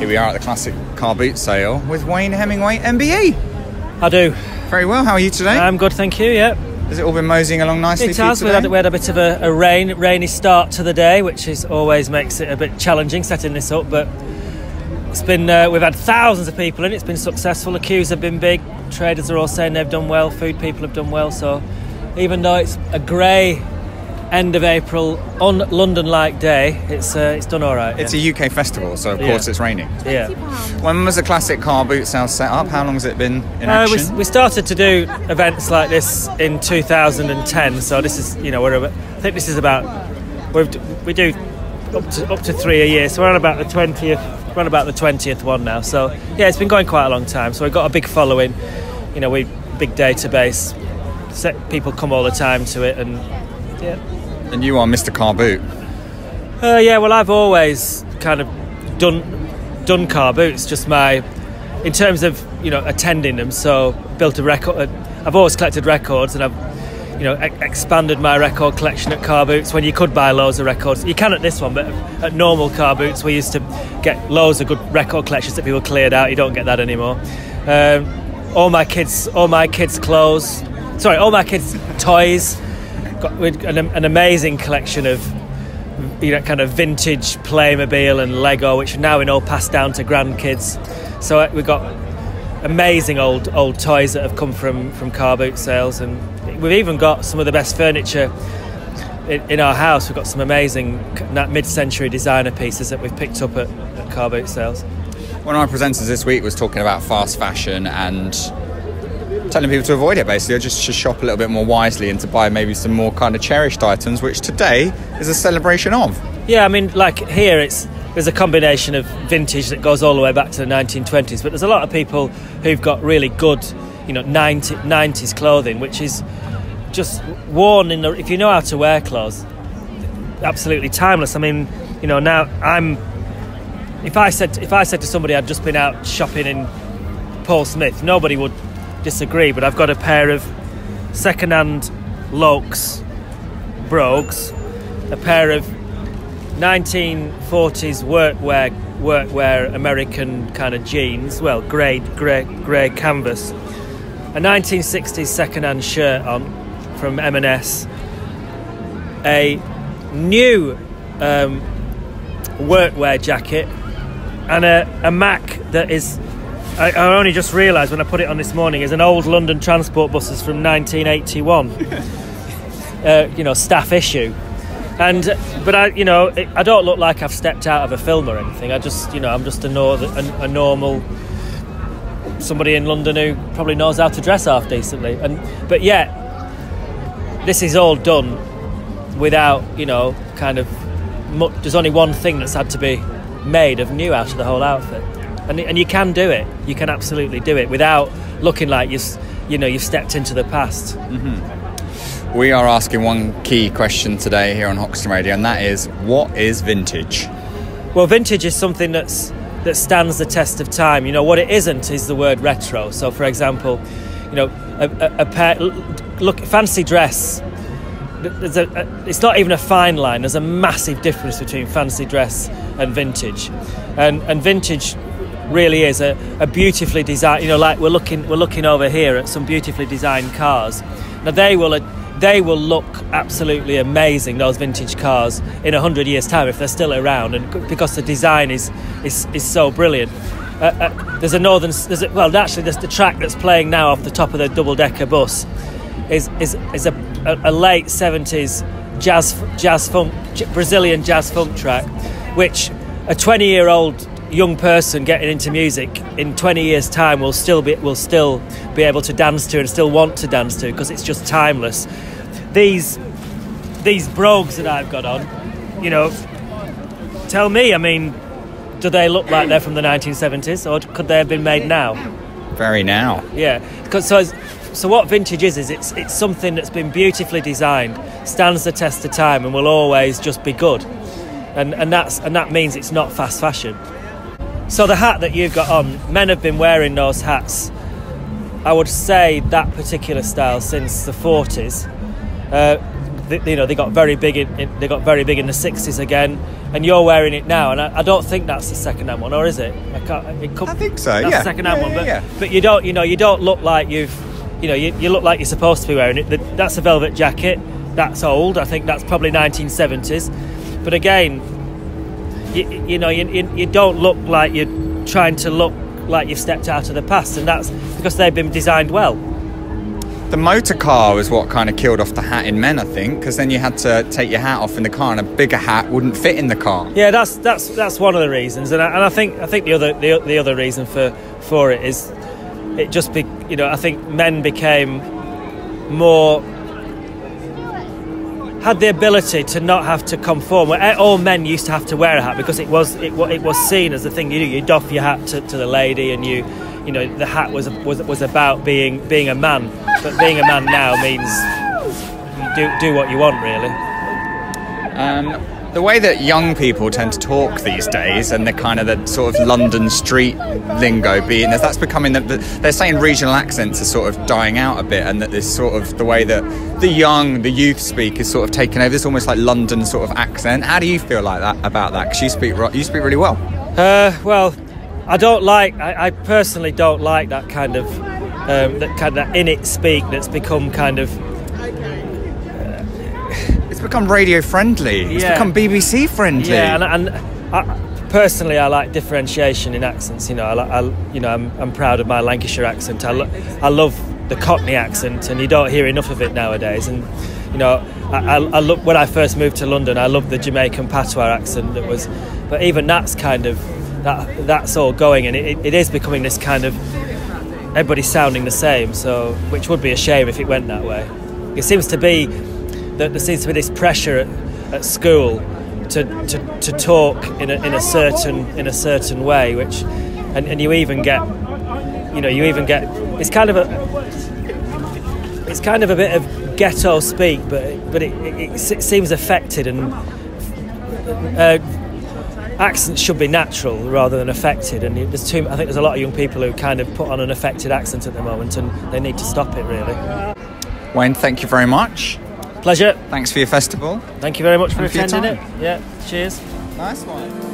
Here we are at the Classic Car Boot Sale with Wayne Hemingway MBE. I do. Very well, how are you today? I'm good, thank you, yeah. Has it all been moseying along nicely for you today? We had a bit of a rainy start to the day, which always makes it a bit challenging setting this up, but it's been, we've had thousands of people in, it's been successful, the queues have been big, traders are all saying they've done well, food people have done well, so even though it's a grey end of April on London-like day, it's done all right. It's a UK festival, so of course it's raining. Yeah. When was the Classic Car Boot Sale set up? How long has it been in action? We started to do events like this in 2010, so this is, I think this is about, we do up to 3 a year, so we're on about the 20th. We're on about the 20th one now. So yeah, it's been going quite a long time. So we've got a big following. We big database. People come all the time to it, and yeah. And you are Mr. Car Boot. Yeah, well, I've always kind of done car boots. Just in terms of attending them. So built a record. I've always collected records, and I've expanded my record collection at car boots when you could buy loads of records. You can at this one, but at normal car boots we used to get loads of good record collections that people cleared out. You don't get that anymore. All my kids' clothes. Sorry, all my kids' toys. Got an amazing collection of kind of vintage Playmobil and Lego, which are now all passed down to grandkids. So we've got amazing old toys that have come from car boot sales, and we've even got some of the best furniture in our house. We've got some amazing mid-century designer pieces that we've picked up at car boot sales. One of our presenters this week was talking about fast fashion and telling people to avoid it, basically, or just to shop a little bit more wisely and to buy maybe some more kind of cherished items, which today is a celebration of. Yeah, I mean, like here there's a combination of vintage that goes all the way back to the 1920s, but there's a lot of people who've got really good 90s clothing, which is just worn if you know how to wear clothes, absolutely timeless. I mean, now if I said to somebody I'd just been out shopping in Paul Smith, nobody would disagree, but I've got a pair of second-hand Lokes brogues, a pair of 1940s workwear American kind of jeans, well, grey canvas, a 1960s second-hand shirt on from M&S, a new workwear jacket, and a Mac that is, I only just realised when I put it on this morning, is an old London transport buses from 1981, staff issue. But I don't look like I've stepped out of a film or anything. I'm just a normal somebody in London who probably knows how to dress half decently. But yet, this is all done without there's only one thing that's had to be made of new out of the whole outfit, and you can do it. You can absolutely do it without looking like you've stepped into the past. Mm-hmm. We are asking one key question today here on Hoxton Radio, and that is, what is vintage? Well, vintage is something that stands the test of time. What it isn't is the word retro. So, for example, a pair. Look, fancy dress. It's not even a fine line. There's a massive difference between fancy dress and vintage, and vintage really is a beautifully designed. Like we're looking over here at some beautifully designed cars. Now they will look absolutely amazing, those vintage cars, in 100 years' time if they're still around, and because the design is so brilliant. There's the track that's playing now off the top of the double-decker bus is a late 70s jazz funk, Brazilian jazz funk track, which a 20-year-old young person getting into music in 20 years' time will still be able to dance to and still want to dance to, because it's just timeless. These brogues that I've got on, tell me, I mean, do they look like they're from the 1970s, or could they have been made now? Very now. Yeah. So what vintage is it's something that's been beautifully designed, stands the test of time, and will always just be good. And that means it's not fast fashion. So the hat that you've got on, men have been wearing those hats, I would say, that particular style since the 40s. they got very big they got very big in the 60s again, and you're wearing it now, and I don't think that's the second-hand one, or is it? I think so. That's Yeah, the second-hand one, yeah. But you don't look like you look like you're supposed to be wearing it. That's a velvet jacket. That's old. I think that's probably 1970s. But again, you don't look like you're trying to look like you've stepped out of the past, and that's because they've been designed well. The motor car was what kind of killed off the hat in men, I think, because then you had to take your hat off in the car, and a bigger hat wouldn't fit in the car. Yeah, that's one of the reasons, and I think the other reason for it is it just I think men became more, had the ability to not have to conform. All men used to have to wear a hat because it was seen as the thing you do. You doff your hat to the lady, and the hat was about being a man. But being a man now means you do what you want, really. The way that young people tend to talk these days, and the kind of the sort of London street lingo being, that's becoming they're saying regional accents are sort of dying out a bit, and that this sort of the way that the youth speak is sort of taken over. This almost like London sort of accent. How do you feel like that about that? Because you speak really well. Well, I personally don't like that kind of that innit speak that's become kind of. It's become radio friendly. It's become BBC friendly. Yeah, and personally, I like differentiation in accents. I'm proud of my Lancashire accent. I love the Cockney accent, and you don't hear enough of it nowadays. And I look, when I first moved to London, I loved the Jamaican patois accent but even that's kind of that's all going, and it is becoming this kind of everybody sounding the same. So, which would be a shame if it went that way. It seems to be. There seems to be this pressure at school to talk in a certain way, which and you even get it's kind of a bit of ghetto speak, but it seems affected, and accents should be natural rather than affected, and I think there's a lot of young people who kind of put on an affected accent at the moment, and they need to stop it, really. Wayne, thank you very much. Pleasure. Thanks for your festival. Thank you very much for attending your it. Yeah, cheers. Nice one.